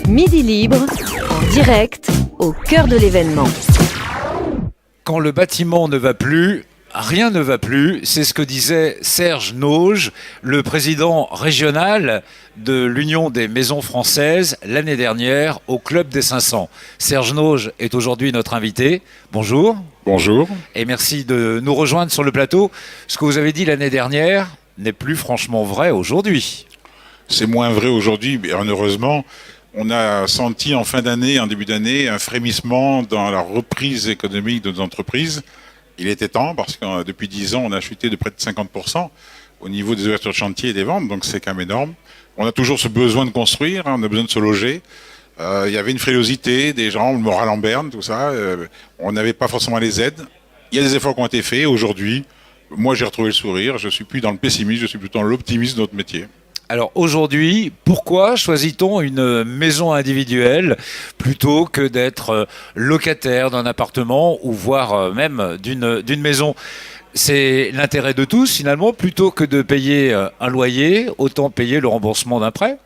Midi Libre, en direct, au cœur de l'événement. Quand le bâtiment ne va plus, rien ne va plus. C'est ce que disait Serge Nauge, le président régional de l'Union des maisons françaises l'année dernière au Club des 500. Serge Nauge est aujourd'hui notre invité. Bonjour. Bonjour. Et merci de nous rejoindre sur le plateau. Ce que vous avez dit l'année dernière n'est plus franchement vrai aujourd'hui. C'est moins vrai aujourd'hui, mais heureusement. On a senti en fin d'année, en début d'année, un frémissement dans la reprise économique de nos entreprises. Il était temps, parce que depuis 10 ans, on a chuté de près de 50% au niveau des ouvertures de chantier et des ventes, donc c'est quand même énorme. On a toujours ce besoin de construire, on a besoin de se loger. Il y avait une frilosité des gens, le moral en berne, tout ça. On n'avait pas forcément les aides. Il y a des efforts qui ont été faits. Aujourd'hui, moi j'ai retrouvé le sourire, je suis plus dans le pessimisme, je suis plutôt dans l'optimisme de notre métier. Alors aujourd'hui, pourquoi choisit-on une maison individuelle plutôt que d'être locataire d'un appartement ou voire même d'une maison ? C'est l'intérêt de tous finalement, plutôt que de payer un loyer, autant payer le remboursement d'un prêt ?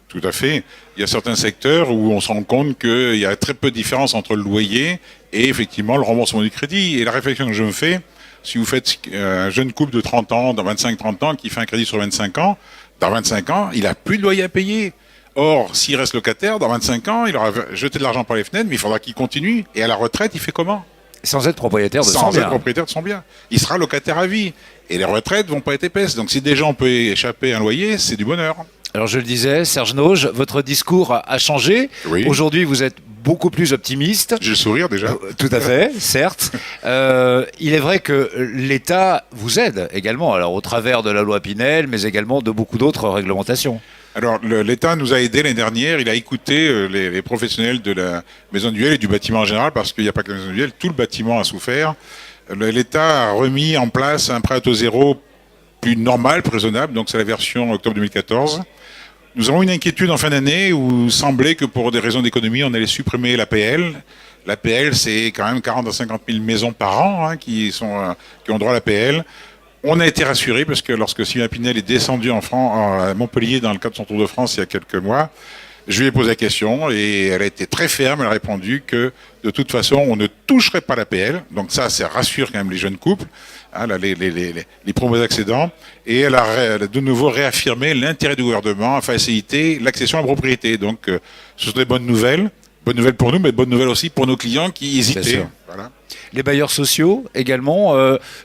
Tout à fait. Il y a certains secteurs où on se rend compte qu'il y a très peu de différence entre le loyer et effectivement le remboursement du crédit. Et la réflexion que je me fais, si vous faites un jeune couple de 30 ans, dans 25-30 ans, qui fait un crédit sur 25 ans, dans 25 ans, il n'a plus de loyer à payer. Or, s'il reste locataire, dans 25 ans, il aura jeté de l'argent par les fenêtres, mais il faudra qu'il continue. Et à la retraite, il fait comment ? Sans être propriétaire de son bien. Sans être propriétaire de son bien. Il sera locataire à vie. Et les retraites vont pas être épaisses. Donc si des gens peuvent échapper à un loyer, c'est du bonheur. Alors je le disais, Serge Nauge, votre discours a changé. Oui. Aujourd'hui, vous êtes beaucoup plus optimiste. J'ai le sourire déjà. Tout à fait, certes. Il est vrai que l'État vous aide également, alors au travers de la loi Pinel, mais également de beaucoup d'autres réglementations. Alors l'État nous a aidés l'année dernière, il a écouté les professionnels de la maison individuelle et du bâtiment en général, parce qu'il n'y a pas que la maison individuelle, tout le bâtiment a souffert. L'État a remis en place un prêt à taux zéro plus normal, plus raisonnable, donc c'est la version octobre 2014. Nous avons une inquiétude en fin d'année où il semblait que pour des raisons d'économie, on allait supprimer l'APL. L'APL, c'est quand même 40 à 50 000 maisons par an qui ont droit à l'APL. On a été rassurés parce que lorsque Sylvain Pinel est descendu à Montpellier dans le cadre de son Tour de France il y a quelques mois, je lui ai posé la question et elle a été très ferme. Elle a répondu que de toute façon, on ne toucherait pas l'APL. Donc ça rassure quand même les jeunes couples, les primo-accédants. Et elle a de nouveau réaffirmé l'intérêt du gouvernement à faciliter l'accession à la propriété. Donc ce sont des bonnes nouvelles. Bonne nouvelle pour nous, mais bonne nouvelle aussi pour nos clients qui hésitaient. Voilà. Les bailleurs sociaux également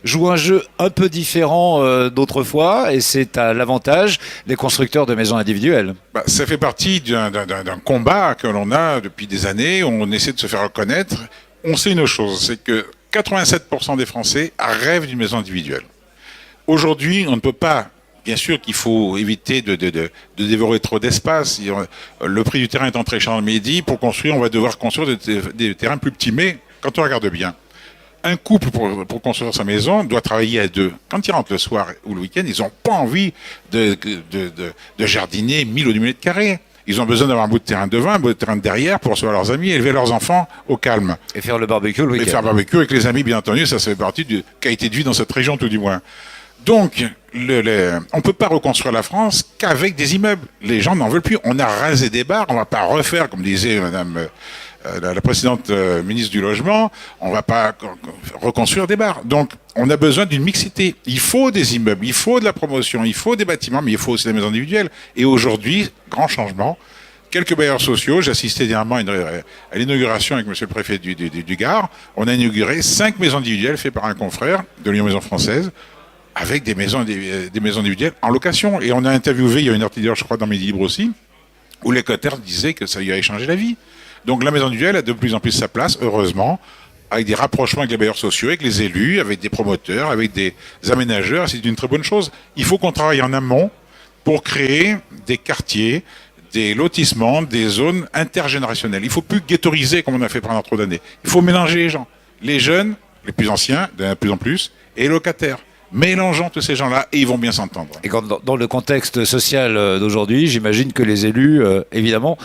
jouent un jeu un peu différent d'autrefois, et c'est à l'avantage des constructeurs de maisons individuelles. Ça fait partie d'un combat que l'on a depuis des années. On essaie de se faire reconnaître. On sait une chose, c'est que 87% des Français rêvent d'une maison individuelle. Aujourd'hui, on ne peut pas. Bien sûr qu'il faut éviter de dévorer trop d'espace. Le prix du terrain étant très cher dans le Midi, pour construire, on va devoir construire des terrains plus petits. Mais quand on regarde bien, un couple pour construire sa maison doit travailler à deux. Quand ils rentrent le soir ou le week-end, ils n'ont pas envie de jardiner 1000 ou 2000 mètres carrés. Ils ont besoin d'avoir un bout de terrain devant, un bout de terrain derrière pour recevoir leurs amis, élever leurs enfants au calme. Et faire le barbecue le week-end. Et faire le barbecue avec les amis, bien entendu, ça fait partie de qualité de vie dans cette région, tout du moins. Donc, on ne peut pas reconstruire la France qu'avec des immeubles. Les gens n'en veulent plus. On a rasé des bars, on ne va pas refaire, comme disait Madame la précédente ministre du Logement, on ne va pas reconstruire des bars. Donc, on a besoin d'une mixité. Il faut des immeubles, il faut de la promotion, il faut des bâtiments, mais il faut aussi des maisons individuelles. Et aujourd'hui, grand changement. Quelques bailleurs sociaux, j'ai assisté dernièrement à l'inauguration avec monsieur le préfet du Gard. On a inauguré 5 maisons individuelles faites par un confrère de l'Union Maison Française, avec des maisons individuelles en location. Et on a interviewé, il y a une heure, je crois, dans Midi Libre aussi, où les locataires disaient que ça lui a changé la vie. Donc la maison individuelle a de plus en plus sa place, heureusement, avec des rapprochements avec les bailleurs sociaux, avec les élus, avec des promoteurs, avec des aménageurs. C'est une très bonne chose. Il faut qu'on travaille en amont pour créer des quartiers, des lotissements, des zones intergénérationnelles. Il ne faut plus ghettoiser comme on a fait pendant trop d'années. Il faut mélanger les gens. Les jeunes, les plus anciens, de plus en plus, et les locataires. Mélangeons tous ces gens-là et ils vont bien s'entendre. Et dans le contexte social d'aujourd'hui, j'imagine que les élus, évidemment,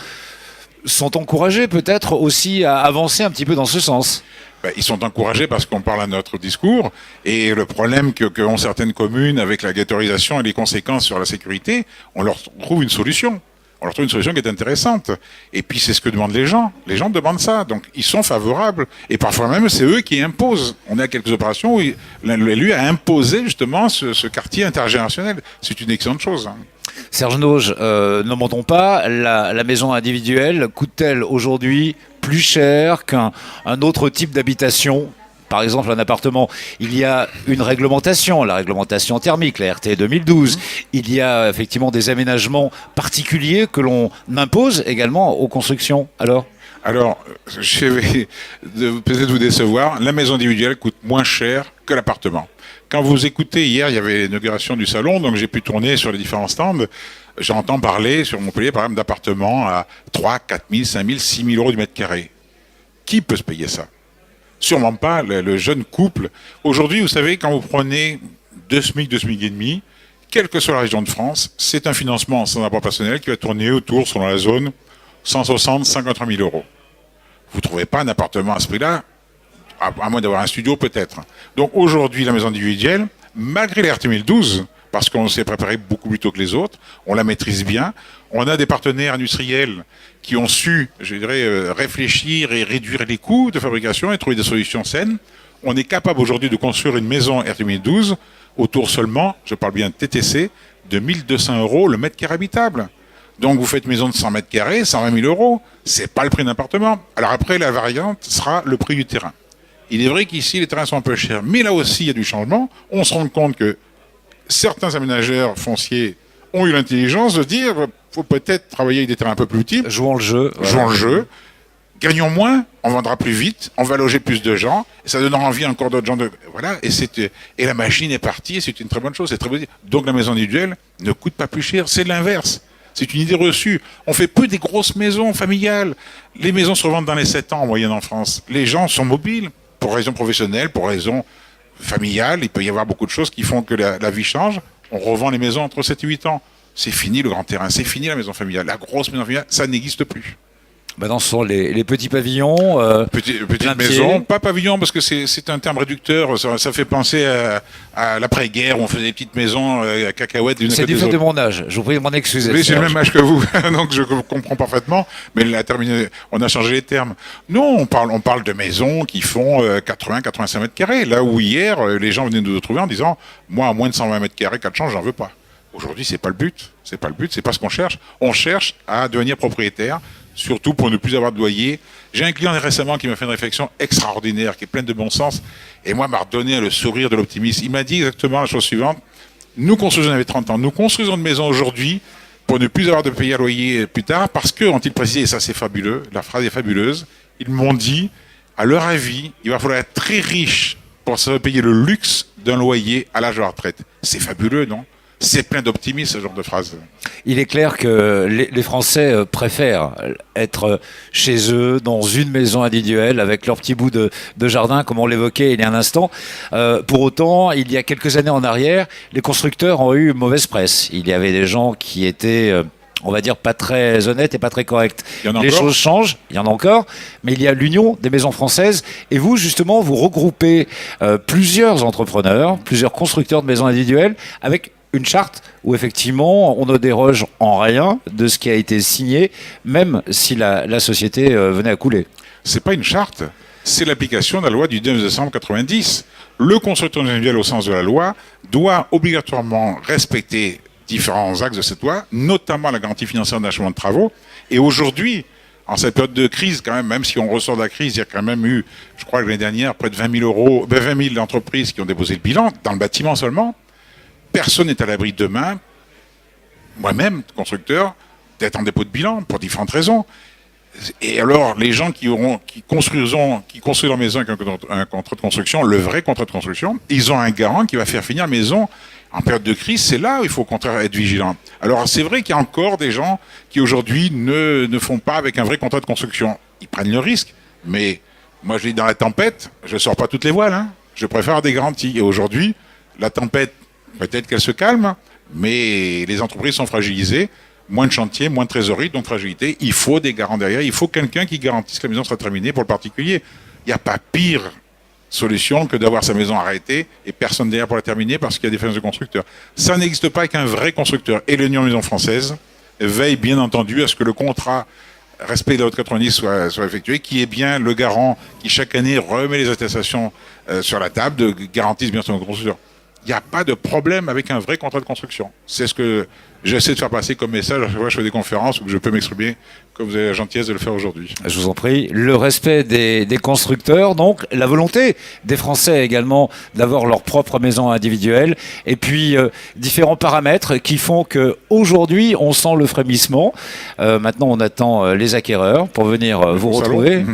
sont encouragés peut-être aussi à avancer un petit peu dans ce sens. Ils sont encouragés parce qu'on parle à notre discours. Et le problème qu'ont certaines communes avec la ghettoisation et les conséquences sur la sécurité, on leur trouve une solution. on leur trouve une solution qui est intéressante. Et puis c'est ce que demandent les gens. Les gens demandent ça, donc ils sont favorables. Et parfois même, c'est eux qui imposent. On a quelques opérations où l'élu a imposé justement ce quartier intergénérationnel. C'est une excellente chose. Hein. Serge Nauge, ne mentons pas, la maison individuelle coûte-t-elle aujourd'hui plus cher qu'un autre type d'habitation ? Par exemple, un appartement, il y a une réglementation, la réglementation thermique, la RT 2012. Il y a effectivement des aménagements particuliers que l'on impose également aux constructions. Alors, je vais peut-être vous décevoir, la maison individuelle coûte moins cher que l'appartement. Quand vous écoutez, hier, il y avait l'inauguration du salon, donc j'ai pu tourner sur les différents stands. J'entends parler sur Montpellier, par exemple, d'appartements à 3, 4 000, 5 000, 6 000 euros du mètre carré. Qui peut se payer ça ? Sûrement pas le jeune couple. Aujourd'hui, vous savez, quand vous prenez 2 SMIC, 2 SMIC et demi, quelle que soit la région de France, c'est un financement sans apport personnel qui va tourner autour, selon la zone, 160, 53 000 euros. Vous ne trouvez pas un appartement à ce prix-là, à moins d'avoir un studio peut-être. Donc aujourd'hui, la maison individuelle, malgré l'RT 2012, parce qu'on s'est préparé beaucoup plus tôt que les autres, on la maîtrise bien, on a des partenaires industriels qui ont su, je dirais, réfléchir et réduire les coûts de fabrication et trouver des solutions saines. On est capable aujourd'hui de construire une maison RT 2012 autour seulement, je parle bien de TTC, de 1 200 euros le mètre carré habitable. Donc vous faites une maison de 100 mètres carrés, 120 000 euros, c'est pas le prix d'un appartement. Alors après, la variante sera le prix du terrain. Il est vrai qu'ici, les terrains sont un peu chers, mais là aussi, il y a du changement. On se rend compte que certains aménageurs fonciers ont eu l'intelligence de dire faut peut-être travailler avec des terrains un peu plus petits. jouons le jeu. Voilà. Jouons le jeu. Gagnons moins, on vendra plus vite, on va loger plus de gens, et ça donnera envie à encore d'autres gens de... Voilà, et la machine est partie, et c'est une très bonne chose, c'est très positif. Donc la maison individuelle ne coûte pas plus cher, c'est l'inverse. C'est une idée reçue. On fait peu des grosses maisons familiales. Les maisons se revendent dans les 7 ans en moyenne en France. Les gens sont mobiles, pour raisons professionnelles, pour raisons familiales. Il peut y avoir beaucoup de choses qui font que la vie change. On revend les maisons entre 7 et 8 ans. C'est fini le grand terrain, c'est fini la maison familiale. La grosse maison familiale, ça n'existe plus. Maintenant, ce sont les petits pavillons. Petite maison, pas pavillon parce que c'est un terme réducteur. Ça fait penser à l'après-guerre où on faisait des petites maisons à cacahuètes. C'est du fait de mon âge. Je vous prie de m'en excuser. Oui, j'ai le même âge que vous, donc je comprends parfaitement. Mais on a changé les termes. Non, on parle de maisons qui font 80-85 mètres carrés. Là où hier, les gens venaient nous retrouver en disant, moi, à moins de 120 mètres carrés, 4 chambres, j'en veux pas. Aujourd'hui, c'est pas le but. C'est pas le but. C'est pas ce qu'on cherche. On cherche à devenir propriétaire. Surtout pour ne plus avoir de loyer. J'ai un client récemment qui m'a fait une réflexion extraordinaire, qui est pleine de bon sens, et moi m'a redonné le sourire de l'optimisme. Il m'a dit exactement la chose suivante. Nous construisons, on avait 30 ans, nous construisons une maison aujourd'hui pour ne plus avoir de payer un loyer plus tard, parce que, ont-ils précisé, et ça c'est fabuleux, la phrase est fabuleuse, ils m'ont dit, à leur avis, il va falloir être très riche pour se payer le luxe d'un loyer à l'âge de la retraite. C'est fabuleux, non ? C'est plein d'optimisme, ce genre de phrase. Il est clair que les Français préfèrent être chez eux, dans une maison individuelle, avec leur petit bout de jardin, comme on l'évoquait il y a un instant. Pour autant, il y a quelques années en arrière, les constructeurs ont eu mauvaise presse. Il y avait des gens qui étaient... on va dire pas très honnête et pas très correct. Les choses changent, il y en a encore, mais il y a l'Union des maisons françaises et vous justement vous regroupez plusieurs entrepreneurs, plusieurs constructeurs de maisons individuelles avec une charte où effectivement on ne déroge en rien de ce qui a été signé, même si la société venait à couler. C'est pas une charte, c'est l'application de la loi du 9 décembre 90. Le constructeur individuel au sens de la loi doit obligatoirement respecter différents axes de cette loi, notamment la garantie financière d'achèvement de travaux. Et aujourd'hui, en cette période de crise, quand même si on ressort de la crise, il y a quand même eu, je crois que l'année dernière, près de 20 000 entreprises qui ont déposé le bilan, dans le bâtiment seulement. Personne n'est à l'abri demain, moi-même, constructeur, d'être en dépôt de bilan pour différentes raisons. Et alors, les gens qui construisent leur maison avec un contrat de construction, le vrai contrat de construction, ils ont un garant qui va faire finir la maison. En période de crise, c'est là où il faut au contraire être vigilant. Alors, c'est vrai qu'il y a encore des gens qui aujourd'hui ne font pas avec un vrai contrat de construction. Ils prennent le risque, mais moi, je dis dans la tempête, je ne sors pas toutes les voiles. Hein. Je préfère des garanties. Et aujourd'hui, la tempête, peut-être qu'elle se calme, mais les entreprises sont fragilisées. Moins de chantier, moins de trésorerie, donc fragilité. Il faut des garants derrière. Il faut quelqu'un qui garantisse que la maison sera terminée pour le particulier. Il n'y a pas pire solution que d'avoir sa maison arrêtée et personne derrière pour la terminer parce qu'il y a des défaillances de constructeurs. Ça n'existe pas avec un vrai constructeur. Et l'Union Maison Française veille bien entendu à ce que le contrat respect de la haute 90 soit effectué, qui est bien le garant qui chaque année remet les attestations sur la table, garantisse bien son constructeur. Il n'y a pas de problème avec un vrai contrat de construction. C'est ce que j'essaie de faire passer comme message à chaque fois que je fais des conférences où je peux m'exprimer, comme vous avez la gentillesse de le faire aujourd'hui. Je vous en prie. Le respect des constructeurs, donc la volonté des Français également d'avoir leur propre maison individuelle, et puis différents paramètres qui font que aujourd'hui on sent le frémissement. Maintenant, on attend les acquéreurs pour venir vous retrouver.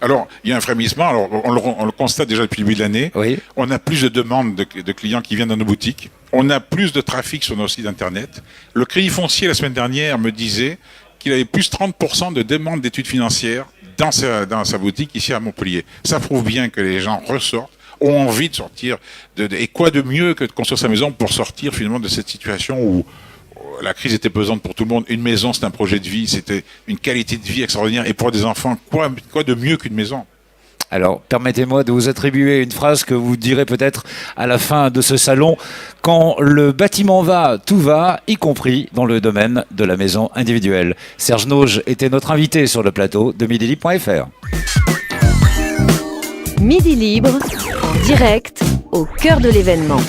Alors, il y a un frémissement. Alors, on le constate déjà depuis le début de l'année. Oui. On a plus de demandes de clients qui viennent dans nos boutiques. On a plus de trafic sur nos sites internet. Le Crédit Foncier, la semaine dernière, me disait qu'il avait plus 30% de demandes d'études financières dans sa boutique ici à Montpellier. Ça prouve bien que les gens ressortent, ont envie de sortir. Et quoi de mieux que de construire sa maison pour sortir finalement de cette situation où la crise était pesante pour tout le monde. Une maison, c'est un projet de vie, c'était une qualité de vie extraordinaire. Et pour des enfants, quoi de mieux qu'une maison ? Alors, permettez-moi de vous attribuer une phrase que vous direz peut-être à la fin de ce salon. Quand le bâtiment va, tout va, y compris dans le domaine de la maison individuelle. Serge Nauge était notre invité sur le plateau de midilibre.fr. Midi Libre, en direct, au cœur de l'événement.